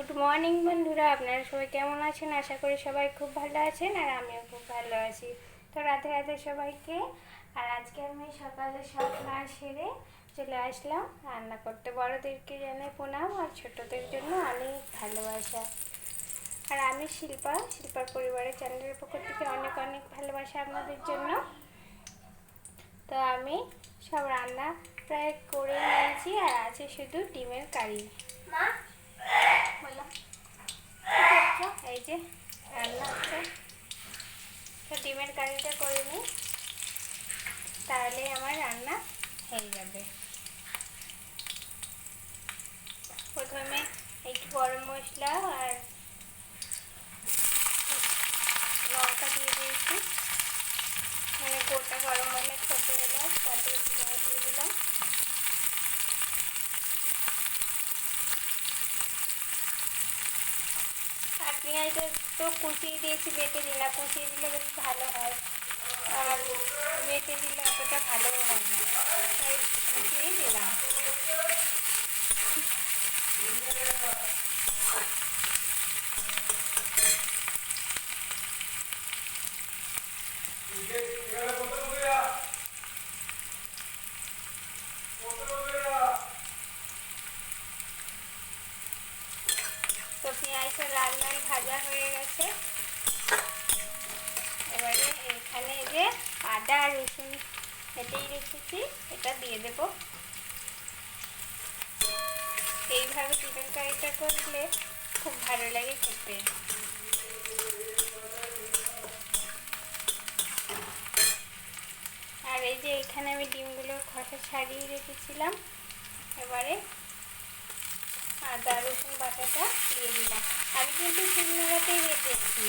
Good morning বন্ধুরা, আপনারা সবাই কেমন আছেন? আশা করি সবাই খুব ভালো আছেন আর আমিও খুব ভালো আছি। তো রাতে রাতে সবাইকে। আর আজকে আমি সকালে সব কাজ সেরে চলে আসলাম রান্না করতে। বড়োদেরকে জানাই প্রণাম আর ছোটদের জন্য অনেক ভালোবাসা। আর আমি শিল্পার পরিবারের চ্যানেলের পক্ষ থেকে অনেক অনেক ভালোবাসা আপনাদের জন্য। তো আমি সব রান্না প্রায় করে নিয়েছি আর আছে শুধু ডিমের কারি। এই যে রান্না হচ্ছে, তো ডিমের কারিটা করে নিই, তাহলে আমার রান্না হয়ে যাবে। প্রথমে একটু গরম মশলা আর লঙ্কা দিয়ে দিয়েছি, মানে গোটা গরম মশলা ছোট এলাচ, তারপরে পেঁয়াজ দিয়ে দিলাম। আর পেঁয়াজটা তো কুচিয়ে দিয়েছি, বেটে দিলাম। কুচিয়ে দিলে বেশ ভালো হয়, আর বেটে দিলে অতটা ভালো হয় না, তাই কুচিয়েই দিলাম। তো পেঁয়াজটা লাল লাল ভাজা হয়ে গেছে। এবারে এখানে যে আদা আর রসুন এটাই রেখেছি, এটা দিয়ে দেব। এইভাবে চিকেন কারিটা করলে খুব ভালো লাগে খেতে। আর এই যে এখানে আমি ডিমগুলোর খোসা ছাড়িয়ে রেখেছিলাম, এবারে আদা রসুন বাটাটা দিয়ে দিলাম। আমি কিন্তু শিলনোড়াতেই রেখেছি।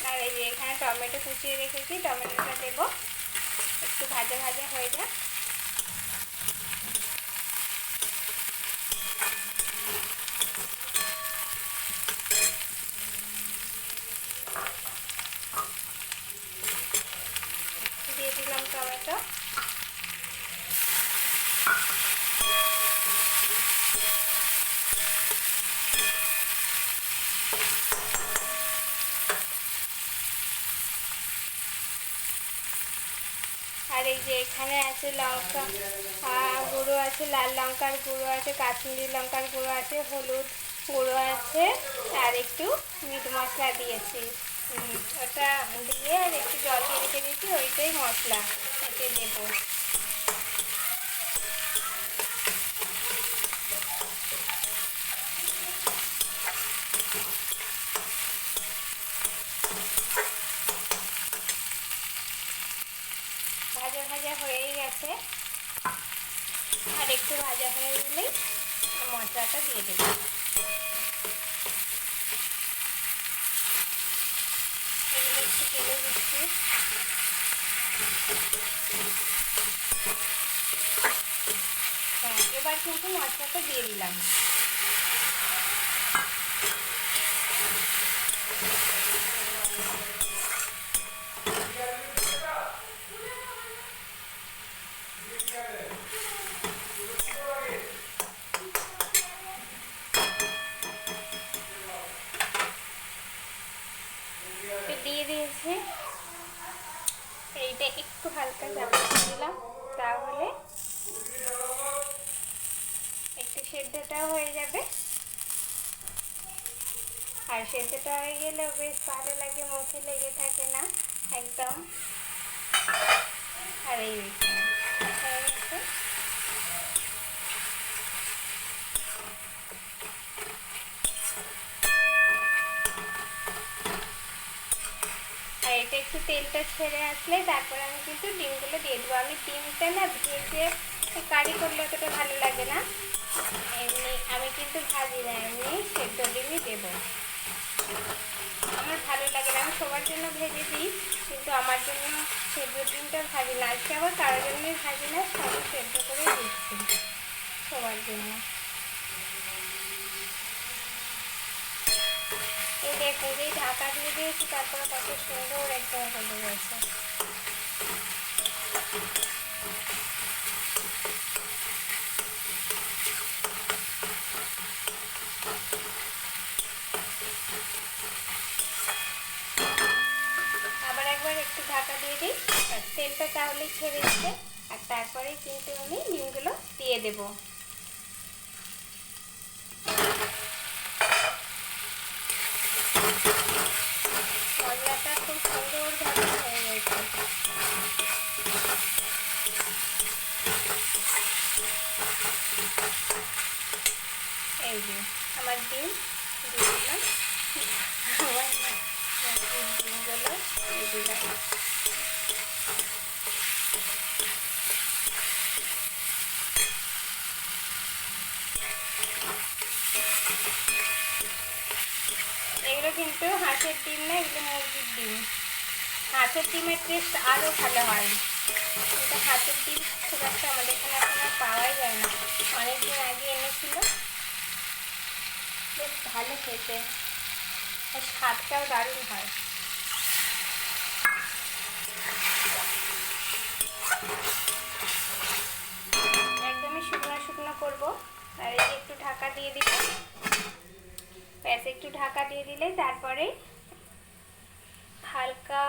আর এই যে এখানে টমেটো কুচিয়ে রেখেছি, টমেটোটা দেবো, একটু ভাজা ভাজা হয়ে যাক। দিয়ে দিলাম টমেটো। আর এই যে এখানে আছে লঙ্কা গুঁড়ো আছে, লাল লঙ্কার গুঁড়ো আছে, কাশ্মীরি লঙ্কার গুঁড়ো আছে, হলুদ গুঁড়ো আছে, আর একটু মিট মশলা দিয়েছি। ওটা দিয়ে আর একটু জল দিয়ে রেখে দিয়েছি, ওইটাই মশলা এতে দেবো। ভাজা ভাজা হয়েই গেছে, আর একটু ভাজা হয়ে গেলেই মশলাটা দিয়ে দেবো। এগুলো একটু তেলে দিচ্ছি। হ্যাঁ, এবার কিন্তু মশলাটা দিয়ে দিলাম। দিয়ে দিয়েছি, এইটা একটু হালকা চাপিয়ে দিলাম, তাহলে একটু সেদ্ধটাও হয়ে যাবে। আর সেদ্ধটা হয়ে গেলেও বেশ ভালো লাগে, মুখে লেগে থাকে না একদম। আর এই হয়ে গেছে। আর এটা একটু তেলটা ছেড়ে আসলে তারপরে আমি কিন্তু ডিমগুলো দিয়ে দেবো। আমি ডিমটা না ভেজে কারি করলে অতটা ভালো লাগে না, এমনি আমি কিন্তু ভাজি না, এমনি সেদ্ধ ডিমই দেবো। আমার ভালো লাগে না, আমি সবার জন্য ভেজে দিই, কিন্তু আমার জন্য সেদ্ধ ডিমটা ভাজি না। আজকে আবার কারোর জন্যই ভাজি না, সবই সেদ্ধ করে দিচ্ছি সবার জন্য। এই দেখুন, যেই ঢাকা দিয়ে দিয়েছি তারপরে কত সুন্দর একদম হয়ে গেছে। আরেকবার একটু ঢাকা দিয়ে দিই, তেলটা তাহলেই ছেড়ে দিবে। আর তারপরে কিন্তু আমি ডিমগুলো দিয়ে দেব। মশলাটা খুব সুন্দরভাবে হয়ে গেছে। এই যে আমার ডিম দিয়ে দিলাম, আমার ডিমগুলো দিয়ে দিলাম। এগুলো কিন্তু হাঁসের ডিম না, এগুলো মুরগির ডিম। হাঁসের ডিমের টেস্ট আরও ভালো হয়, কিন্তু হাঁসের ডিম খুব একটা আমাদের এখানে এখন আর পাওয়াই যায় না। অনেকদিন আগে এনেছিল, বেশ ভালো খেতে, আর স্বাদটাও দারুণ হয়। একদমই শুকনো শুকনো করবো। আর এই একটু ঢাকা দিয়ে দিলাম, ব্যাস একটু ঢাকা দিয়ে দিলে তারপরে হালকা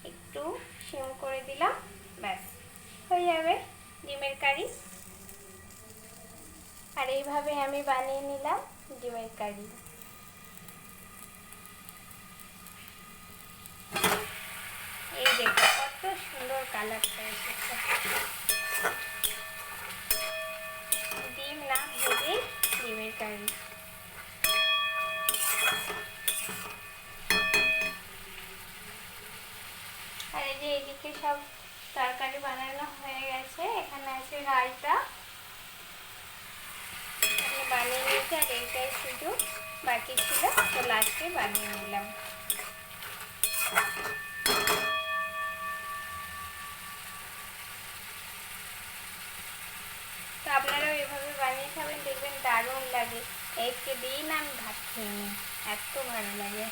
একটু সিম করে দিলাম, ব্যাস হয়ে যাবে ডিমের কারি। আর এইভাবে আমি বানিয়ে নিলাম ডিমের কারি। এই দেখো কত সুন্দর কালারটা এসেছে। ডিম না ভেজে ডিমের কারি। আর এই যে এইদিকে সব তরকারি বানানো হয়ে গেছে। এখানে আছে রায়তা বানিয়ে নিয়েছি, আর এইটাই শুধু বাকি ছিল, তো লাস্টে বানিয়ে নিলাম। তো আপনারাও এভাবে বানিয়ে খাবেন, দেখবেন দারুণ লাগে। একে দিন আমি ভাত খেয়ে নিই, এত ভালো লাগে।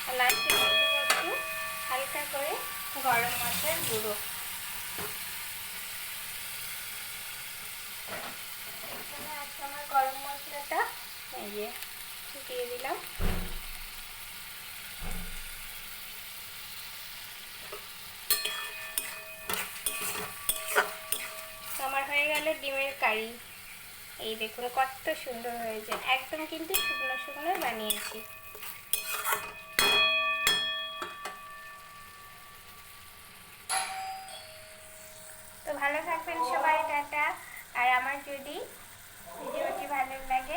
আর লাস্টে দিয়ে দেবো একটু হালকা করে গরম মশলার গুঁড়ো। আমার গরম মশলাটা এই যে দিয়ে দিলাম। আমার হয়ে গেল ডিমের কারি। এই দেখুন কত সুন্দর হয়েছে, একদম কিন্তু শুকনো শুকনো বানিয়েছি। তো ভালো থাকবেন সবাই, টাটা। আর আমার যদি ভিডিওটি ভালো লাগে